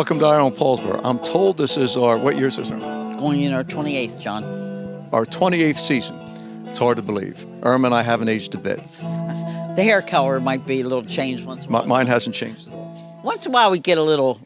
Welcome to Iron Paulsboro. I'm told this is what year is this? Going in our 28th, John. Our 28th season. It's hard to believe. Irma and I haven't aged a bit. The hair color might be a little changed once in a while. Mine hasn't changed at all. Once in a while we get a little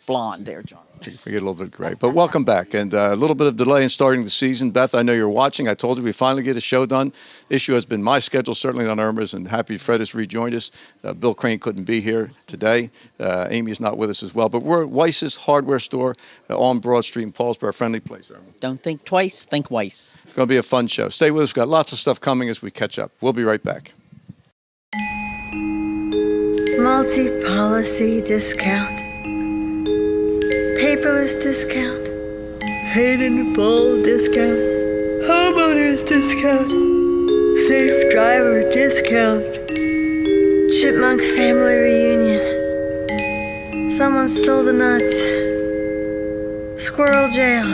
blonde there, John. We get a little bit gray. But welcome back. And a little bit of delay in starting the season. Beth, I know you're watching. I told you we finally get a show done. Issue has been my schedule, certainly not Irma's, and happy Fred has rejoined us. Bill Crane couldn't be here today. Amy's not with us as well. But we're at Weiss's Hardware Store on Broad Street in Paulsboro, a friendly place, Irma. Don't think twice, think Weiss. It's going to be a fun show. Stay with us. We've got lots of stuff coming as we catch up. We'll be right back. Multi-policy discount. Paperless discount, paid in full discount, homeowners discount, safe driver discount, chipmunk family reunion, someone stole the nuts, squirrel jail,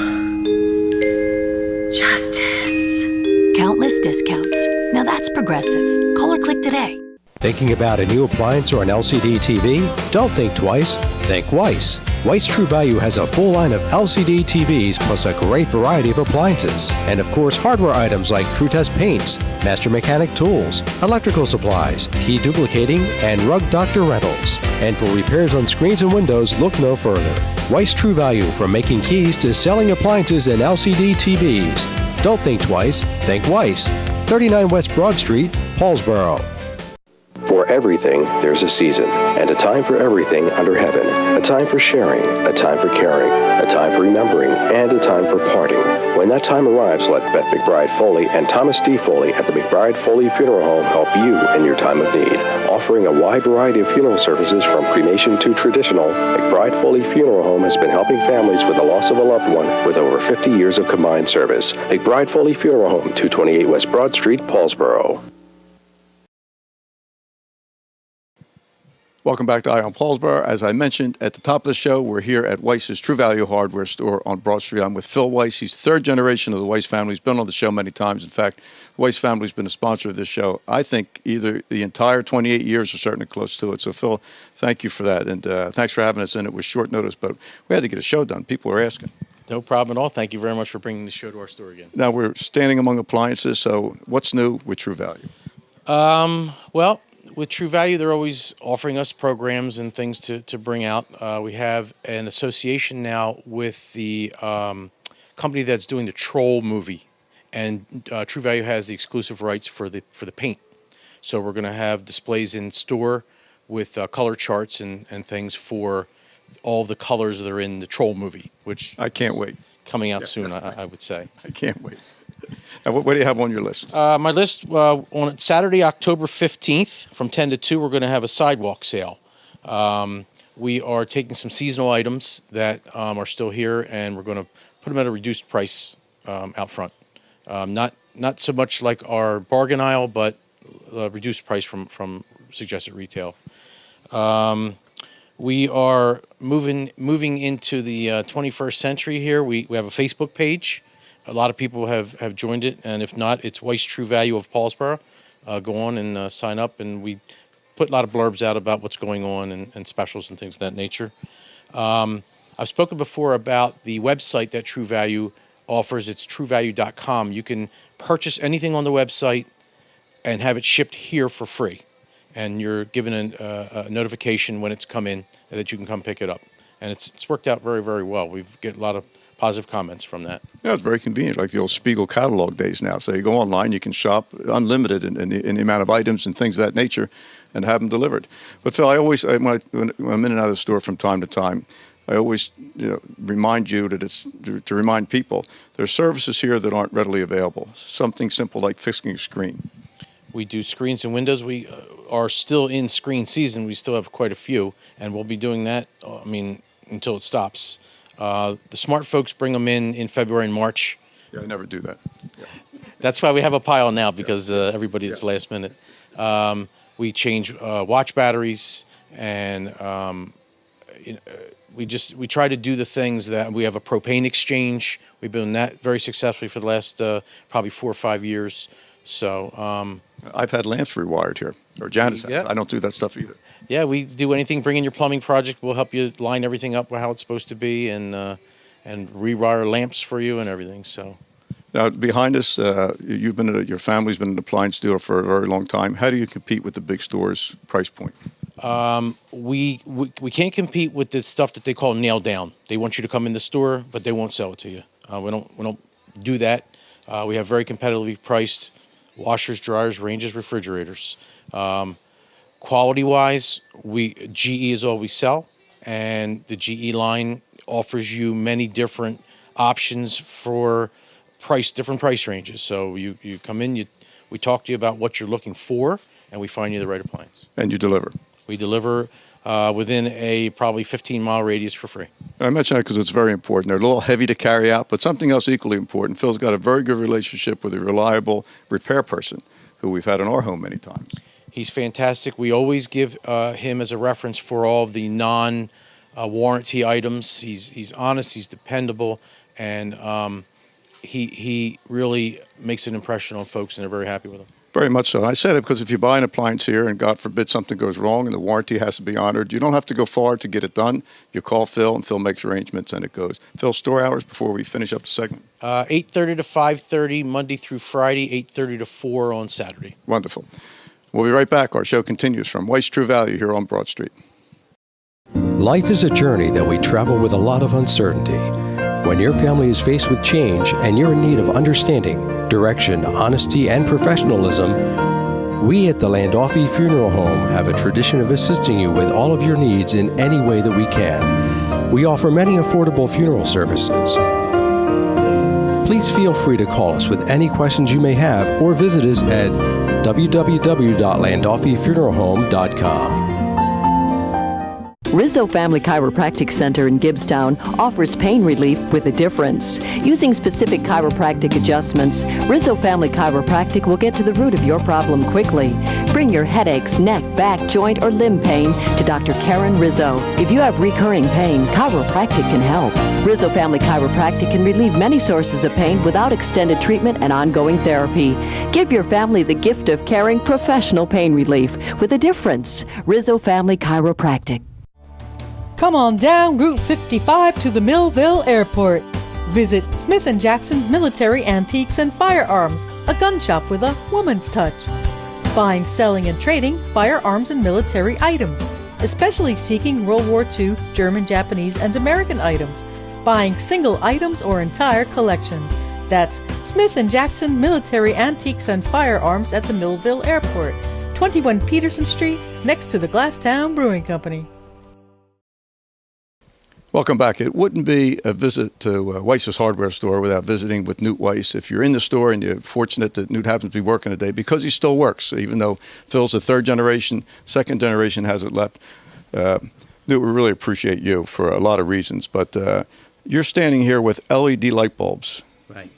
justice. Countless discounts. Now that's progressive. Call or click today. Thinking about a new appliance or an LCD TV? Don't think twice. Think Weiss. Weiss True Value has a full line of LCD TVs plus a great variety of appliances. And of course, hardware items like TrueTest paints, Master Mechanic tools, electrical supplies, key duplicating, and Rug Doctor rentals. And for repairs on screens and windows, look no further. Weiss True Value, from making keys to selling appliances and LCD TVs. Don't think twice. Think Weiss. 39 West Broad Street, Paulsboro. For everything, there's a season, and a time for everything under heaven. A time for sharing, a time for caring, a time for remembering, and a time for parting. When that time arrives, let Beth McBride Foley and Thomas D. Foley at the McBride Foley Funeral Home help you in your time of need. Offering a wide variety of funeral services from cremation to traditional, McBride Foley Funeral Home has been helping families with the loss of a loved one with over 50 years of combined service. McBride Foley Funeral Home, 228 West Broad Street, Paulsboro. Welcome back to Eye on Paulsboro. As I mentioned at the top of the show, we're here at Weiss's True Value Hardware Store on Broad Street. I'm with Phil Weiss. He's third generation of the Weiss family. He's been on the show many times. In fact, the Weiss family's been a sponsor of this show, I think, either the entire 28 years or certainly close to it. So, Phil, thank you for that. And thanks for having us in. It was short notice, but we had to get a show done. People were asking. No problem at all. Thank you very much for bringing the show to our store again. Now, we're standing among appliances, so what's new with True Value? Well, with True Value, they're always offering us programs and things to bring out. We have an association now with the company that's doing the Troll movie, and True Value has the exclusive rights for the paint. So we're going to have displays in store with color charts and things for all the colors that are in the Troll movie, which I can't wait. Coming out soon, I would say. I can't wait. Now, what do you have on your list? My list, on Saturday, October 15th, from 10 to 2, we're going to have a sidewalk sale. We are taking some seasonal items that are still here, and we're going to put them at a reduced price out front. Not so much like our bargain aisle, but a reduced price from suggested retail. We are moving into the 21st century here. We have a Facebook page. A lot of people have joined it, and if not, it's Weiss True Value of Paulsboro. Go on and sign up, and we put a lot of blurbs out about what's going on and specials and things of that nature. I've spoken before about the website that True Value offers. It's truevalue.com. You can purchase anything on the website and have it shipped here for free, and you're given a notification when it's come in that you can come pick it up. And it's worked out very, very well. We've get a lot of positive comments from that. Yeah, it's very convenient, like the old Spiegel catalog days now. So you go online, you can shop unlimited in the amount of items and things of that nature and have them delivered. But Phil, when I'm in and out of the store from time to time, I always remind you that it's to remind people there's services here that aren't readily available. Something simple like fixing a screen. We do screens and windows. We are still in screen season. We still have quite a few, and we'll be doing that, until it stops. The smart folks bring them in February and March. Yeah, I never do that. Yeah. That's why we have a pile now, because everybody it's last minute. We change watch batteries, and we try to do the things that we have a propane exchange. We've been doing that very successfully for the last probably 4 or 5 years. So I've had lamps rewired here, or Janice. I don't do that stuff either. Yeah, we do anything. Bring in your plumbing project. We'll help you line everything up how it's supposed to be, and rewire lamps for you and everything. So. Now, behind us, your family's been an appliance dealer for a very long time. How do you compete with the big stores' price point? We can't compete with the stuff that they call nailed down. They want you to come in the store, but they won't sell it to you. We don't do that. We have very competitively priced washers, dryers, ranges, refrigerators. Quality-wise, GE is all we sell, and the GE line offers you many different options for different price ranges. So you come in, we talk to you about what you're looking for, and we find you the right appliance. And you deliver. We deliver within a probably 15-mile radius for free. And I mention that because it's very important. They're a little heavy to carry out, but something else equally important. Phil's got a very good relationship with a reliable repair person who we've had in our home many times. He's fantastic. We always give him as a reference for all of the non-warranty items. He's honest, he's dependable, and he really makes an impression on folks, and they're very happy with him. Very much so. And I said it because if you buy an appliance here and God forbid something goes wrong and the warranty has to be honored, you don't have to go far to get it done. You call Phil and Phil makes arrangements and it goes. Phil, store hours before we finish up the segment. 8:30 to 5:30 Monday through Friday, 8:30 to 4 on Saturday. Wonderful. We'll be right back. Our show continues from Weiss True Value here on Broad Street. Life is a journey that we travel with a lot of uncertainty. When your family is faced with change and you're in need of understanding, direction, honesty, and professionalism, we at the Landolfi Funeral Home have a tradition of assisting you with all of your needs in any way that we can. We offer many affordable funeral services. Please feel free to call us with any questions you may have or visit us at www.landolfifuneralhome.com. Rizzo Family Chiropractic Center in Gibbstown offers pain relief with a difference. Using specific chiropractic adjustments, Rizzo Family Chiropractic will get to the root of your problem quickly. Bring your headaches, neck, back, joint, or limb pain to Dr. Karen Rizzo. If you have recurring pain, chiropractic can help. Rizzo Family Chiropractic can relieve many sources of pain without extended treatment and ongoing therapy. Give your family the gift of caring professional pain relief with a difference. Rizzo Family Chiropractic. Come on down Route 55 to the Millville Airport. Visit Smith & Jackson Military Antiques and Firearms, a gun shop with a woman's touch. Buying, selling, and trading firearms and military items, especially seeking World War II, German, Japanese, and American items. Buying single items or entire collections. That's Smith & Jackson Military Antiques and Firearms at the Millville Airport, 21 Peterson Street, next to the Glasstown Brewing Company. Welcome back. It wouldn't be a visit to Weiss's hardware store without visiting with Newt Weiss. If you're in the store and you're fortunate that Newt happens to be working today, because he still works, even though Phil's a third generation, second generation hasn't left. Newt, we really appreciate you for a lot of reasons, but you're standing here with LED light bulbs. Right.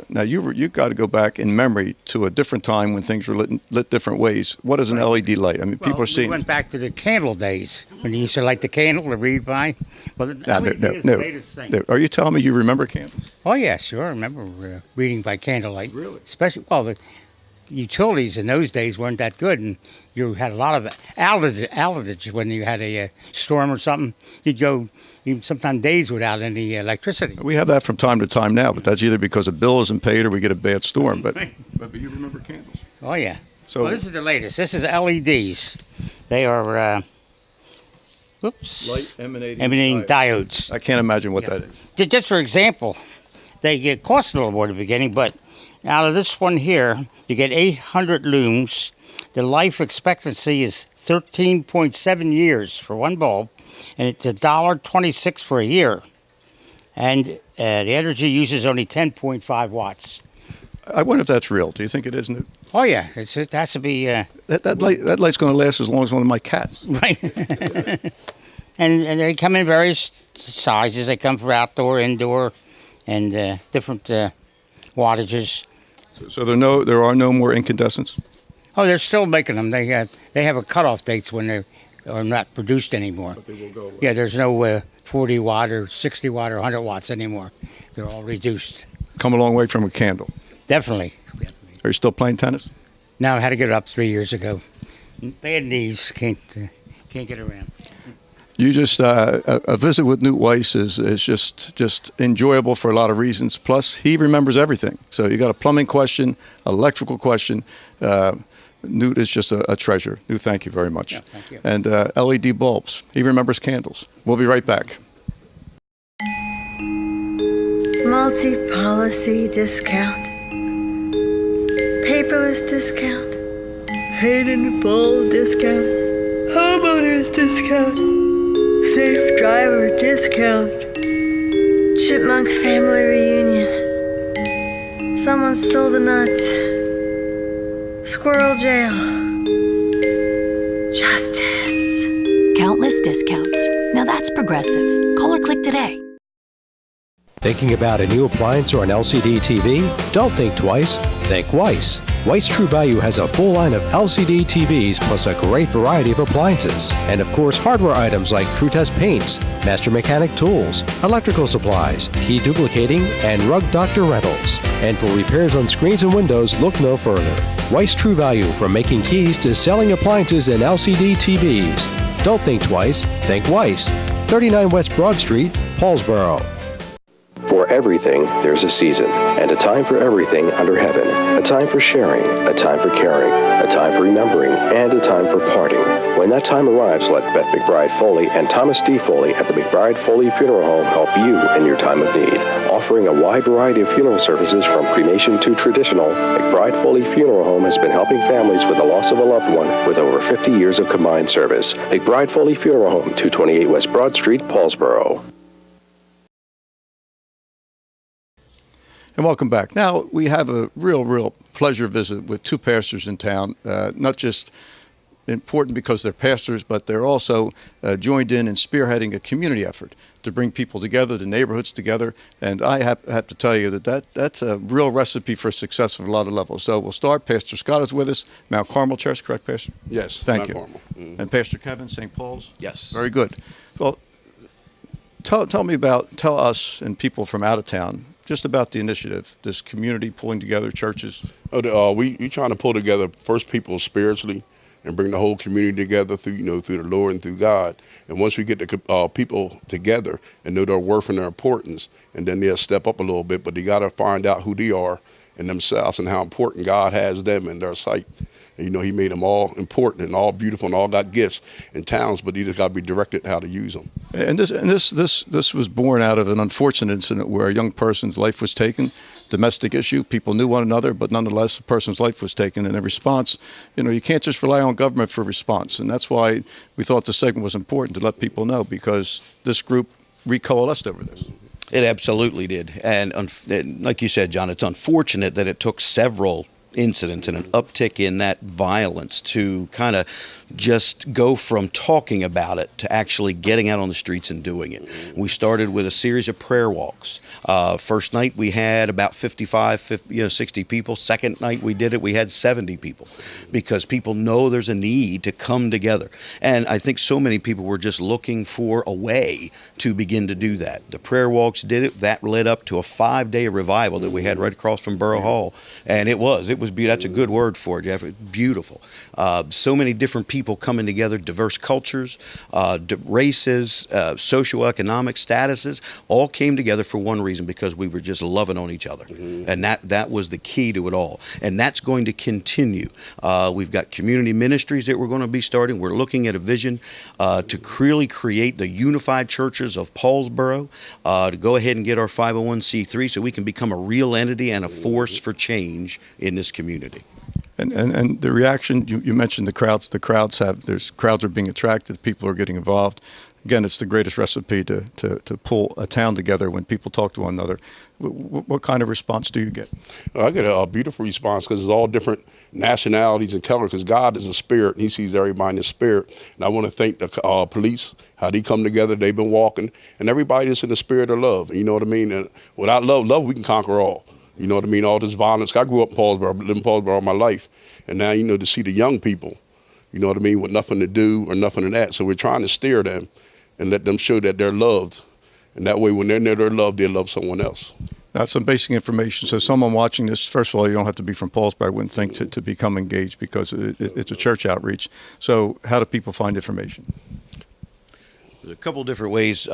Now, you've got to go back in memory to a different time when things were lit different ways. What is an LED light? I mean, people are seeing... We went back to the candle days when you used to light the candle to read by. Well, no. Are you telling me you remember candles? Oh, yeah, sure. I remember reading by candlelight. Really? Especially, well, the utilities in those days weren't that good, and you had a lot of outage when you had a storm or something. You'd go even sometimes days without any electricity. We have that from time to time now, but that's either because a bill isn't paid or we get a bad storm. But you remember candles? Oh, yeah. So this is the latest. This is LEDs. They are light emanating diodes. I can't imagine what that is. Just for example, they cost a little more at the beginning, but out of this one here, you get 800 looms. The life expectancy is 13.7 years for one bulb, and it's $1.26 for a year. And the energy uses only 10.5 watts. I wonder if that's real. Do you think it is, Newt? Oh, yeah. It has to be... That light's going to last as long as one of my cats. Right. and they come in various sizes. They come for outdoor, indoor, and different wattages. So there are no more incandescents? Oh, they're still making them. They have a cutoff dates when they are not produced anymore. But they will go away. Yeah, there's no 40 watt or 60 watt or 100 watts anymore. They're all reduced. Come a long way from a candle. Definitely. Are you still playing tennis? No, I had to give it up 3 years ago. Bad knees, can't Can't get around. You just a visit with Newt Weiss is just enjoyable for a lot of reasons. Plus, he remembers everything. So you got a plumbing question, electrical question. Newt is just a treasure. Newt, thank you very much. Yeah, thank you. And LED bulbs. He remembers candles. We'll be right back. Multi-policy discount. Paperless discount. Paid in full discount. Homeowners discount. Safe driver discount. Chipmunk family reunion. Someone stole the nuts. Squirrel jail. Justice. Countless discounts. Now that's progressive. Call or click today. Thinking about a new appliance or an LCD TV? Don't think twice. Think Weiss. Weiss True Value has a full line of LCD TVs plus a great variety of appliances. And of course, hardware items like TrueTest paints, master mechanic tools, electrical supplies, key duplicating, and rug doctor rentals. And for repairs on screens and windows, look no further. Weiss True Value, from making keys to selling appliances and LCD TVs. Don't think twice. Think Weiss. 39 West Broad Street, Paulsboro. For everything, there's a season, and a time for everything under heaven. A time for sharing, a time for caring, a time for remembering, and a time for parting. When that time arrives, let Beth McBride Foley and Thomas D. Foley at the McBride Foley Funeral Home help you in your time of need. Offering a wide variety of funeral services from cremation to traditional, McBride Foley Funeral Home has been helping families with the loss of a loved one with over 50 years of combined service. McBride Foley Funeral Home, 228 West Broad Street, Paulsboro. And welcome back. Now, we have a real pleasure visit with two pastors in town, not just important because they're pastors, but they're also joined in spearheading a community effort to bring people together, the neighborhoods together. And I have to tell you that's a real recipe for success on a lot of levels. So we'll start. Pastor Scott is with us, Mount Carmel Church, correct, Pastor? Yes. Thank Mount you. Carmel. Mm-hmm. And Pastor Kevin, St. Paul's? Yes. Very good. Well, tell us and people from out of town just about the initiative, this community pulling together churches. We trying to pull together first people spiritually and bring the whole community together through the Lord and through God. And once we get the people together and know their worth and their importance, and then they'll step up a little bit, but they got to find out who they are and themselves and how important God has them in their sight. And, he made them all important and all beautiful and all got gifts and talents, but they just got to be directed how to use them. And this was born out of an unfortunate incident where a young person's life was taken, domestic issue. People knew one another, but nonetheless, a person's life was taken. And in response, you can't just rely on government for response. And that's why we thought this segment was important to let people know, because this group recoalesced over this. It absolutely did. And like you said, John, it's unfortunate that it took several incidents and an uptick in that violence to kind of just go from talking about it to actually getting out on the streets and doing it. We started with a series of prayer walks. First night we had about 60 people. Second night we did it, we had 70 people, because people know there's a need to come together. And I think so many people were just looking for a way to begin to do that. The prayer walks did it. That led up to a 5-day revival that we had right across from Borough Hall. And it was that's a good word for it, Jeff. Beautiful. So many different people coming together, diverse cultures, races, socioeconomic statuses, all came together for one reason, because we were just loving on each other. Mm-hmm. And that was the key to it all. And that's going to continue. We've got community ministries that we're going to be starting. We're looking at a vision to really create the unified churches of Paulsboro, to go ahead and get our 501c3 so we can become a real entity and a force for change in this community. And the reaction, you mentioned the crowds. The crowds are being attracted. People are getting involved. Again, it's the greatest recipe to pull a town together when people talk to one another. What kind of response do you get? I get a beautiful response, because it's all different nationalities and colors, because God is a spirit and he sees everybody in the spirit. And I want to thank the police, how they come together. They've been walking, and everybody is in the spirit of love. You know what I mean? And without love, we can conquer all. You know what I mean? All this violence. I grew up in Paulsboro, lived in Paulsboro all my life. And now, to see the young people, you know what I mean, with nothing to do or nothing to that. So we're trying to steer them and let them show that they're loved. And that way, when they're near their love, they'll love someone else. Some basic information. So someone watching this, first of all, you don't have to be from Paulsboro, I wouldn't think, to become engaged because it's a church outreach. So how do people find information? There's a couple different ways.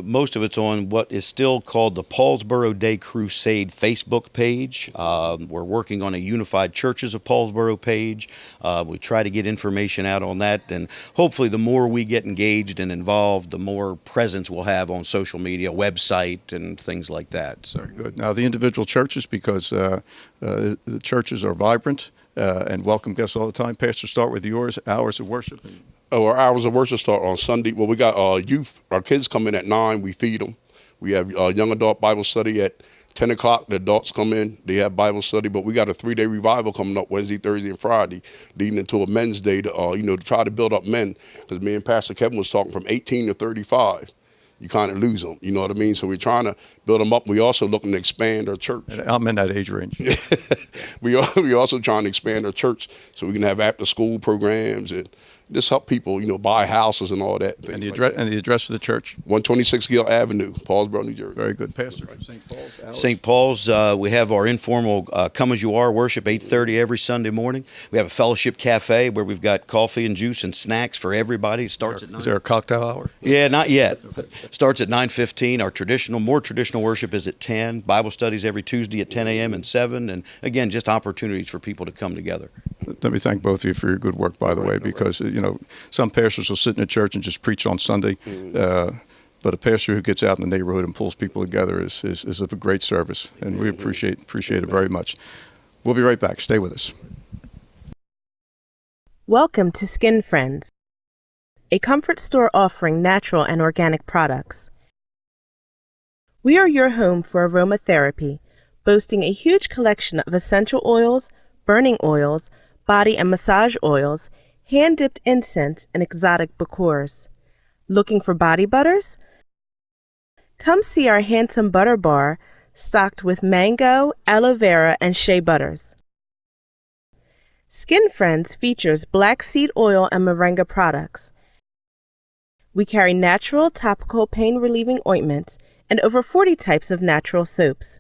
Most of it's on what is still called the Paulsboro Day Crusade Facebook page. We're working on a Unified Churches of Paulsboro page. We try to get information out on that, and hopefully the more we get engaged and involved, the more presence we'll have on social media, website, and things like that. So. Very good. Now, the individual churches, because the churches are vibrant and welcome guests all the time. Pastor, start with yours, hours of worship. Our hours of worship start on Sunday. Well, we got youth. Our kids come in at 9. We feed them. We have young adult Bible study at 10 o'clock. The adults come in. They have Bible study. But we got a 3-day revival coming up Wednesday, Thursday, and Friday, leading into a men's day to, to try to build up men. Because me and Pastor Kevin was talking from 18 to 35. You kind of lose them, you know what I mean? So we're trying to build them up. We also looking to expand our church. I'm in that age range. we also trying to expand our church so we can have after school programs and just help people, buy houses and all that. And the address for the church? 126 Gill Avenue, Paulsboro, New Jersey. Very good, Pastor. St. Paul's. St. Paul's, we have our informal Come As You Are worship, 8:30 every Sunday morning. We have a fellowship cafe where we've got coffee and juice and snacks for everybody. It starts at 9. Is there a cocktail hour? Yeah, not yet. Starts at 9:15. Our more traditional worship is at 10. Bible studies every Tuesday at 10 a.m. and 7. And again, just opportunities for people to come together. Let me thank both of you for your good work, by the way, because, some pastors will sit in a church and just preach on Sunday. But a pastor who gets out in the neighborhood and pulls people together is of a great service, and we appreciate it very much. We'll be right back. Stay with us. Welcome to Skin Friends, a comfort store offering natural and organic products. We are your home for aromatherapy, boasting a huge collection of essential oils, burning oils, body and massage oils, hand-dipped incense, and exotic liqueurs. Looking for body butters? Come see our handsome butter bar stocked with mango, aloe vera, and shea butters. Skin Friends features black seed oil and moringa products. We carry natural topical pain-relieving ointments and over 40 types of natural soaps.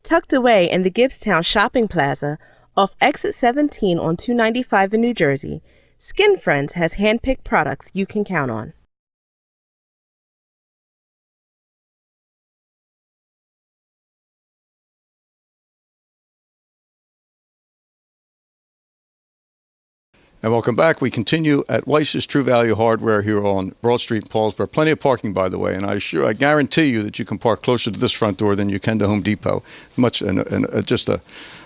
Tucked away in the Gibbstown Shopping Plaza, off Exit 17 on 295 in New Jersey, Skin Friends has hand-picked products you can count on. And welcome back. We continue at Weiss's True Value Hardware here on Broad Street in Paulsboro. Plenty of parking, by the way, and I guarantee you that you can park closer to this front door than you can to Home Depot. Just a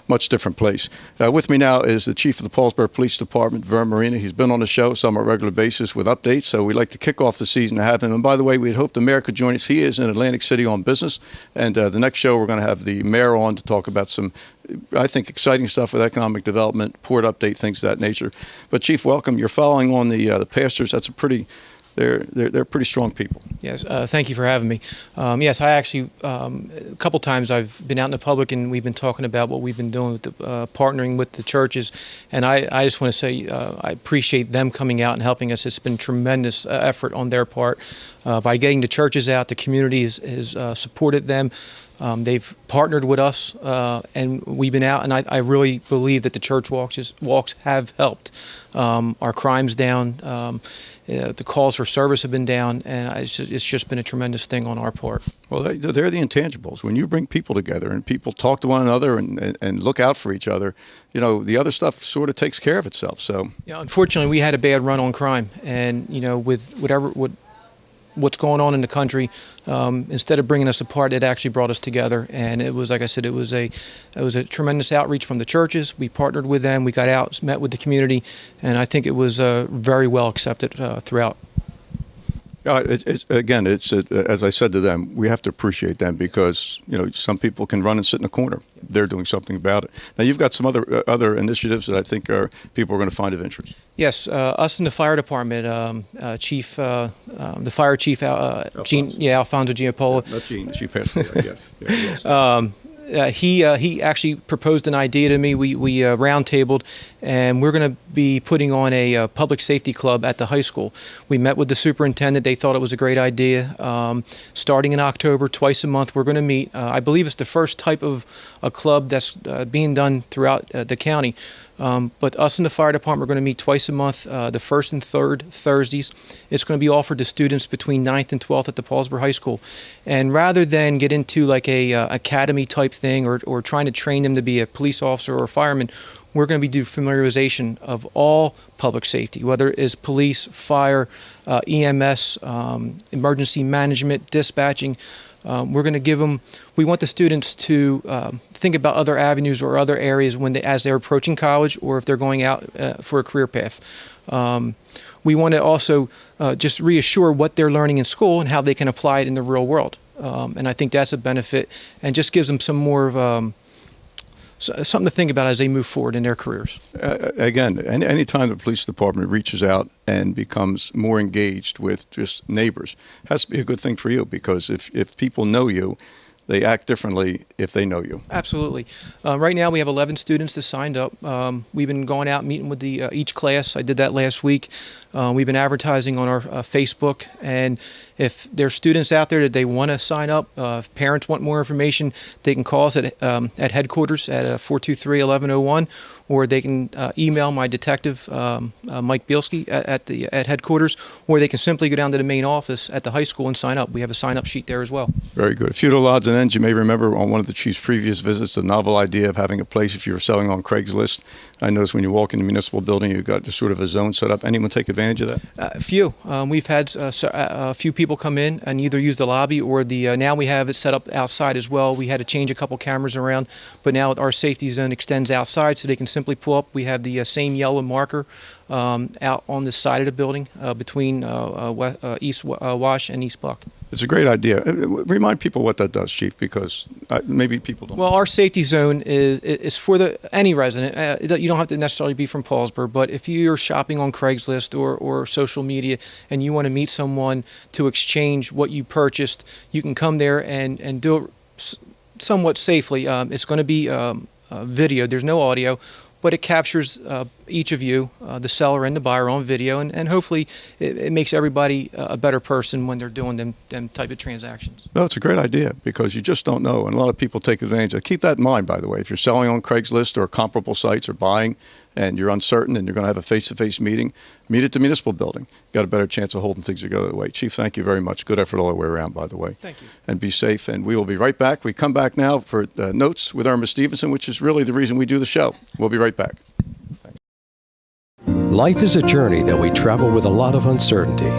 much different place. With me now is the Chief of the Paulsboro Police Department, Vern Marina. He's been on the show some on a regular basis with updates, so we'd like to kick off the season to have him. And by the way, we'd hope the mayor could join us. He is in Atlantic City on business, and the next show we're going to have the mayor on to talk about some, I think, exciting stuff with economic development, port update, things of that nature. But Chief, welcome. You're following on the pastors. That's a pretty... They're pretty strong people. Yes, thank you for having me. Yes, I actually, a couple times I've been out in the public and we've been talking about what we've been doing with partnering with the churches. And I just want to say I appreciate them coming out and helping us. It's been tremendous effort on their part. By getting the churches out, the community has supported them. They've partnered with us, and we've been out, and I really believe that the church walks have helped. Our crime's down, the calls for service have been down, and it's just been a tremendous thing on our part. Well, they're the intangibles. When you bring people together and people talk to one another and look out for each other, the other stuff sort of takes care of itself. So, yeah, unfortunately, we had a bad run on crime, and with what's going on in the country, instead of bringing us apart, it actually brought us together. And it was, like I said, it was a tremendous outreach from the churches. We partnered with them. We got out, met with the community, and I think it was very well accepted throughout. As I said to them, we have to appreciate them because some people can run and sit in a corner. They're doing something about it. Now you've got some other initiatives that I think people are going to find of interest. Yes, us in the fire department, the fire chief, Alfonso Giampolo. Not Gene, she passed away. Yes. He actually proposed an idea to me. We round tabled, and we're going to be putting on a public safety club at the high school. We met with the superintendent. They thought it was a great idea. Starting in October, twice a month, we're going to meet. I believe it's the first type of a club that's being done throughout the county. But us in the fire department are going to meet twice a month, the first and third Thursdays. It's going to be offered to students between 9th and 12th at the Paulsboro High School. And rather than get into like a academy type thing or trying to train them to be a police officer or a fireman, we're going to be doing familiarization of all public safety, whether it is police, fire, EMS, emergency management, dispatching. We're going to give them, we want the students to think about other avenues or other areas as they're approaching college or if they're going out for a career path. We want to also just reassure what they're learning in school and how they can apply it in the real world. And I think that's a benefit and just gives them some more of something to think about as they move forward in their careers. Again, any time the police department reaches out and becomes more engaged with just neighbors, it has to be a good thing for you, because if people know you, they act differently if they know you. Absolutely. Right now we have 11 students that signed up. We've been going out meeting with each class. I did that last week. We've been advertising on our Facebook, and if there's students out there that they want to sign up, if parents want more information, they can call us at headquarters at 423-1101, or they can email my detective, Mike Bielski, at headquarters, or they can simply go down to the main office at the high school and sign up. We have a sign-up sheet there as well. Very good. A few little odds and ends. You may remember on one of the chief's previous visits, the novel idea of having a place if you were selling on Craigslist. I noticed when you walk in the municipal building, you've got just sort of a zone set up. Anyone take advantage of that? A few. We've had a few people come in and either use the lobby or now we have it set up outside as well. We had to change a couple cameras around, but now our safety zone extends outside so they can simply pull up. We have the same yellow marker out on the side of the building between East Wash and East Buck. It's a great idea. Remind people what that does, Chief, because maybe people don't. Well, our safety zone is for any resident. You don't have to necessarily be from Paulsboro, but if you're shopping on Craigslist or social media and you want to meet someone to exchange what you purchased, you can come there and do it somewhat safely. It's going to be video. There's no audio, but it captures each of you, the seller and the buyer, on video, and hopefully it makes everybody a better person when they're doing them type of transactions. No, it's a great idea, because you just don't know, and a lot of people take advantage of it. Keep that in mind, by the way. If you're selling on Craigslist or comparable sites or buying, and you're uncertain and you're going to have a face-to-face meeting, meet at the municipal building. You've got a better chance of holding things together that way. Chief, thank you very much. Good effort all the way around, by the way. Thank you. And be safe, and we will be right back. We come back now for Notes with Irma Stevenson, which is really the reason we do the show. We'll be right back. Life is a journey that we travel with a lot of uncertainty.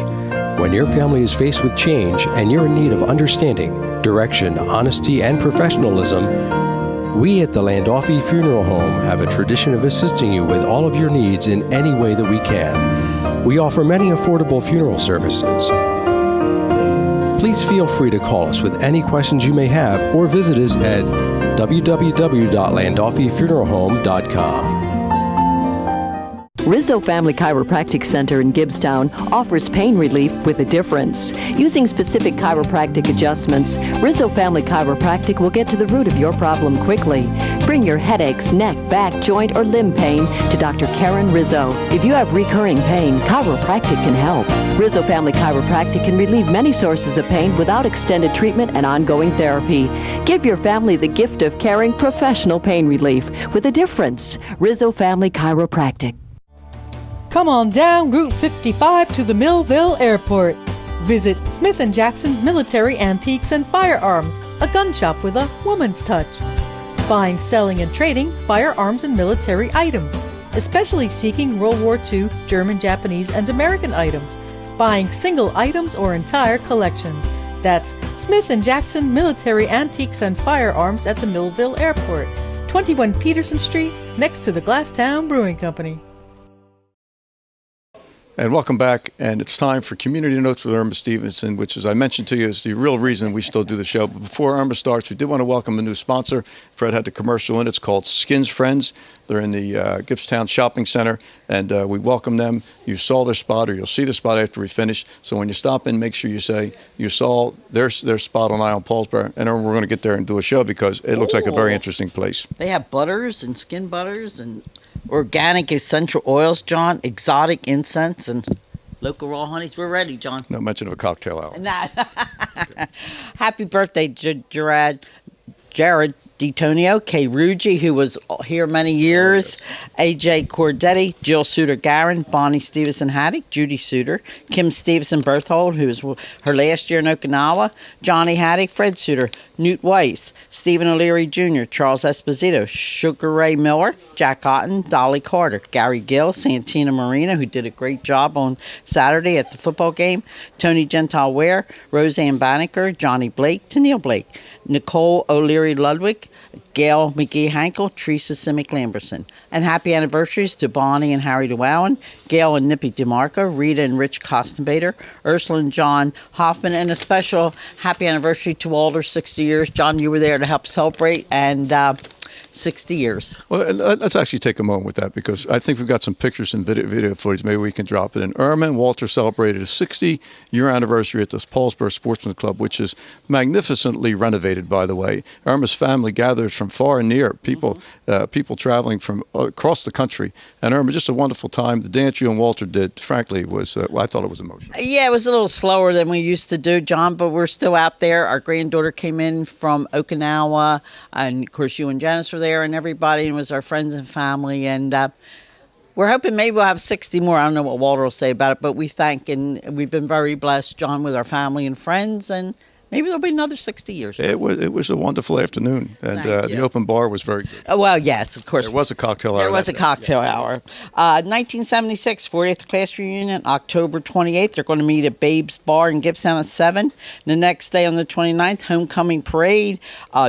When your family is faced with change and you're in need of understanding, direction, honesty, and professionalism, we at the Landolfi Funeral Home have a tradition of assisting you with all of your needs in any way that we can. We offer many affordable funeral services. Please feel free to call us with any questions you may have or visit us at www.landolfifuneralhome.com. Rizzo Family Chiropractic Center in Gibbstown offers pain relief with a difference. Using specific chiropractic adjustments, Rizzo Family Chiropractic will get to the root of your problem quickly. Bring your headaches, neck, back, joint, or limb pain to Dr. Karen Rizzo. If you have recurring pain, chiropractic can help. Rizzo Family Chiropractic can relieve many sources of pain without extended treatment and ongoing therapy. Give your family the gift of caring professional pain relief with a difference. Rizzo Family Chiropractic. Come on down Route 55 to the Millville Airport. Visit Smith & Jackson Military Antiques and Firearms, a gun shop with a woman's touch. Buying, selling, and trading firearms and military items, especially seeking World War II, German, Japanese, and American items. Buying single items or entire collections. That's Smith & Jackson Military Antiques and Firearms at the Millville Airport, 21 Peterson Street, next to the Glasstown Brewing Company. And welcome back, and it's time for Community Notes with Irma Stevenson, which, as I mentioned to you, is the real reason we still do the show. But before Irma starts, we did want to welcome a new sponsor. Fred had the commercial in. It's called Skins Friends. They're in the Gibbstown Shopping Center, and we welcome them. You saw their spot, or you'll see the spot after we finish. So when you stop in, make sure you say you saw their spot on Isle Paulsboro, and then we're going to get there and do a show because it looks like a very interesting place. They have butters and skin butters and Organic essential oils, John. Exotic incense and local raw honeys. We're ready, John. No mention of a cocktail hour. Nah. Happy birthday, Jared DiTonio, Kay Ruggi, who was here many years, AJ Cordetti, Jill Suter-Garin, Bonnie Stevenson-Haddock, Judy Suter, Kim Stevenson-Berthold, who was her last year in Okinawa, Johnny Haddock, Fred Suter, Newt Weiss, Stephen O'Leary Jr., Charles Esposito, Sugar Ray Miller, Jack Otten, Dolly Carter, Gary Gill, Santina Marina, who did a great job on Saturday at the football game, Tony Gentile Ware, Roseanne Banneker, Johnny Blake, Tennille Blake, Nicole O'Leary Ludwig, Gail McGee Hankel, Teresa Simic Lamberson. And happy anniversaries to Bonnie and Harry DeWowen, Gail and Nippy DeMarco, Rita and Rich Costenbader, Ursula and John Hoffman, and a special happy anniversary to Walter, 60 years. John, you were there to help celebrate, and 60 years. Well, let's actually take a moment with that, because I think we've got some pictures and video footage. Maybe we can drop it in. Irma and Walter celebrated a 60-year anniversary at the Paulsboro Sportsman's Club, which is magnificently renovated, by the way. Irma's family gathered from far and near, people traveling from across the country. And Irma, just a wonderful time. The dance you and Walter did, frankly, was, I thought it was emotional. Yeah, it was a little slower than we used to do, John, but we're still out there. Our granddaughter came in from Okinawa, and of course you and Janice were there, and everybody, and it was our friends and family, and we're hoping maybe we'll have 60 more. I don't know what Walter will say about it, but we thank, and we've been very blessed, John, with our family and friends, and maybe there'll be another 60 years. It was a wonderful afternoon, and the open bar was very good. Oh, well, yes, of course. There was a cocktail hour. There was a cocktail hour. 1976, 40th class reunion, October 28th. They're going to meet at Babe's Bar in Gibbstown at 7. The next day on the 29th, homecoming parade,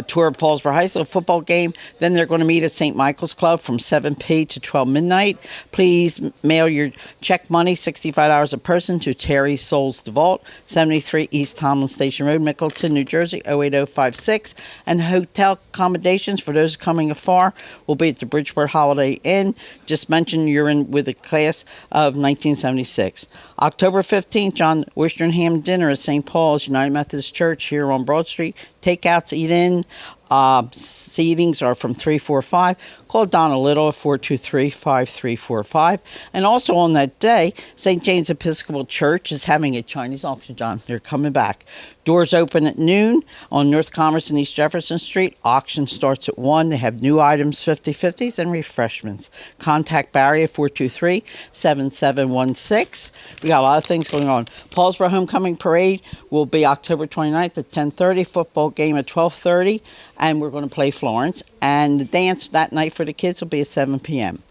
tour of Paulsboro High School, football game. Then they're going to meet at St. Michael's Club from 7 p. to 12 midnight. Please mail your check money, $65 a person, to Terry Souls DeVault, 73 East Tomlin Station Road, Mickleton, New Jersey, 08056. And hotel accommodations for those coming afar will be at the Bridgeport Holiday Inn. Just mention you're in with the class of 1976. October 15th, John Oyster and Ham dinner at St. Paul's United Methodist Church here on Broad Street. Takeouts, eat in. Seatings are from 345. Call Donna Little at 423-5345. And also on that day, St. James Episcopal Church is having a Chinese auction, John. They're coming back. Doors open at noon on North Commerce and East Jefferson Street. Auction starts at 1. They have new items, 50/50s, and refreshments. Contact Barry at 423-7716. We got a lot of things going on. Paulsboro Homecoming Parade will be October 29th at 10:30. Football game at 12:30. And we're going to play Florence. And the dance that night for the kids will be at 7 p.m.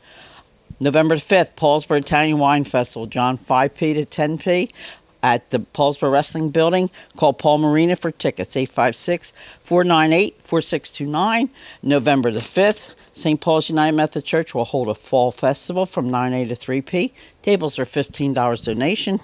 November 5th, Paulsboro Italian Wine Festival, John, 5 p. to 10 p. at the Paulsboro Wrestling Building. Call Paul Marina for tickets, 856-498-4629. November the 5th, St. Paul's United Methodist Church will hold a fall festival from 9 a. to 3 p. Tables are $15 donation,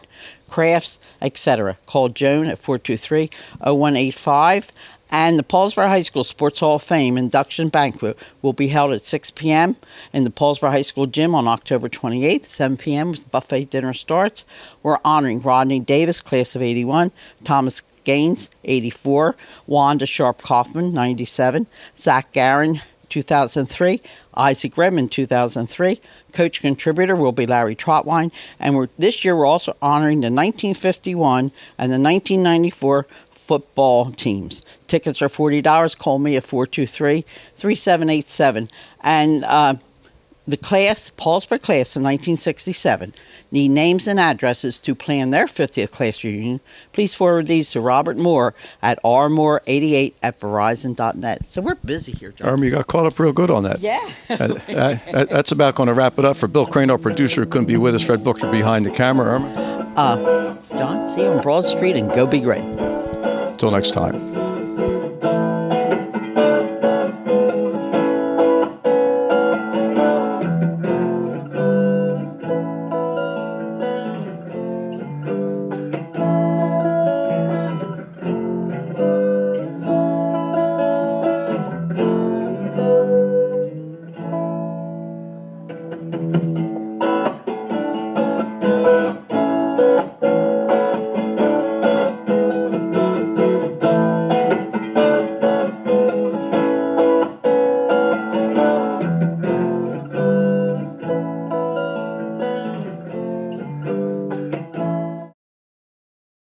crafts, etc. Call Joan at 423-0185. And the Paulsboro High School Sports Hall of Fame induction banquet will be held at 6 p.m. in the Paulsboro High School gym on October 28th, 7 p.m. Buffet dinner starts. We're honoring Rodney Davis, class of 81, Thomas Gaines, 84, Wanda Sharp Kaufman, 97, Zach Garin, 2003, Isaac Redmond, 2003. Coach contributor will be Larry Trotwine. And this year we're also honoring the 1951 and the 1994 football teams. Tickets are $40. Call me at 423-3787. And the class, Paulsboro class of 1967, need names and addresses to plan their 50th class reunion. Please forward these to Robert Moore at rmoore88@verizon.net. So we're busy here, John. You got caught up real good on that. Yeah. That's about going to wrap it up. For Bill Crane, our producer, who couldn't be with us, Fred Booker behind the camera. John, see you on Broad Street, and go be great. Until next time.